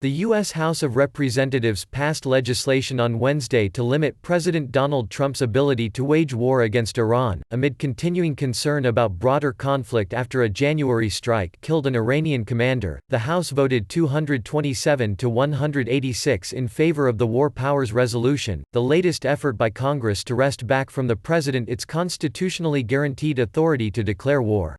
The U.S. House of Representatives passed legislation on Wednesday to limit President Donald Trump's ability to wage war against Iran, amid continuing concern about broader conflict after a January strike killed an Iranian commander. The House voted 227 to 186 in favor of the War Powers Resolution, the latest effort by Congress to wrest back from the president its constitutionally guaranteed authority to declare war.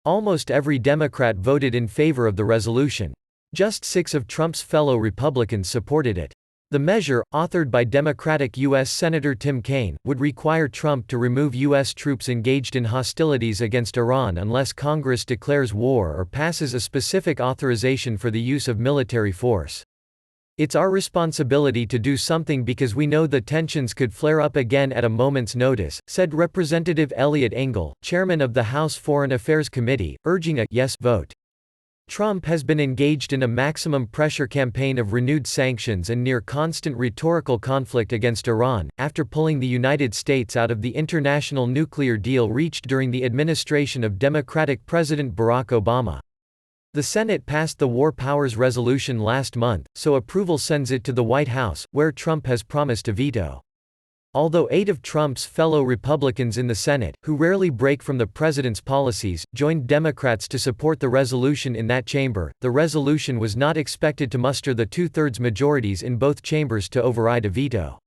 Almost every Democrat voted in favor of the resolution. Just 6 of Trump's fellow Republicans supported it. The measure, authored by Democratic U.S. Senator Tim Kaine, would require Trump to remove U.S. troops engaged in hostilities against Iran unless Congress declares war or passes a specific authorization for the use of military force. "It's our responsibility to do something because we know the tensions could flare up again at a moment's notice," said Representative Eliot Engel, chairman of the House Foreign Affairs Committee, urging a yes vote. Trump has been engaged in a maximum pressure campaign of renewed sanctions and near-constant rhetorical conflict against Iran, after pulling the United States out of the international nuclear deal reached during the administration of Democratic President Barack Obama. The Senate passed the War Powers Resolution last month, so approval sends it to the White House, where Trump has promised to veto. Although 8 of Trump's fellow Republicans in the Senate, who rarely break from the president's policies, joined Democrats to support the resolution in that chamber, the resolution was not expected to muster the two-thirds majorities in both chambers to override a veto.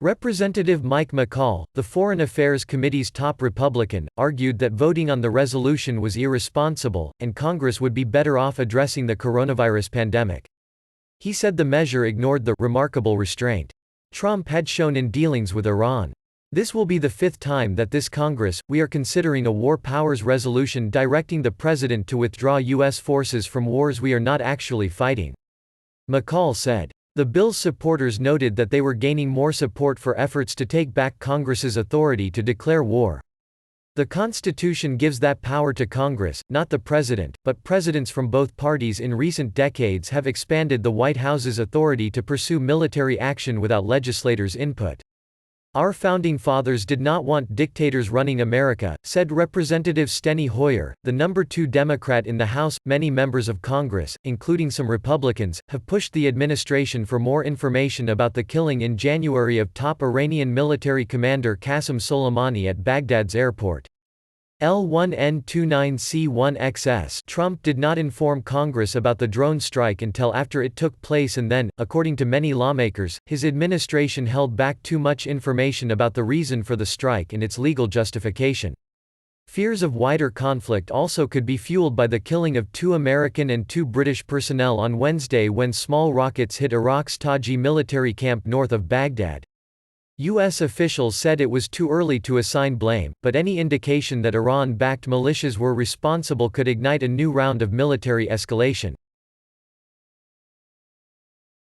Representative Mike McCall, the Foreign Affairs Committee's top Republican, argued that voting on the resolution was irresponsible, and Congress would be better off addressing the coronavirus pandemic. He said the measure ignored the remarkable restraint Trump had shown in dealings with Iran. "This will be the 5th time that this Congress, we are considering a war powers resolution directing the president to withdraw U.S. forces from wars we are not actually fighting," McCall said. The bill's supporters noted that they were gaining more support for efforts to take back Congress's authority to declare war. "The Constitution gives that power to Congress, not the president, but presidents from both parties in recent decades have expanded the White House's authority to pursue military action without legislators' input. Our founding fathers did not want dictators running America," said Representative Steny Hoyer, the number 2 Democrat in the House. Many members of Congress, including some Republicans, have pushed the administration for more information about the killing in January of top Iranian military commander Qasem Soleimani at Baghdad's airport. L1N29C1XS. Trump did not inform Congress about the drone strike until after it took place, and then, according to many lawmakers, his administration held back too much information about the reason for the strike and its legal justification. Fears of wider conflict also could be fueled by the killing of 2 American and 2 British personnel on Wednesday when small rockets hit Iraq's Taji military camp north of Baghdad. U.S. officials said it was too early to assign blame, but any indication that Iran-backed militias were responsible could ignite a new round of military escalation.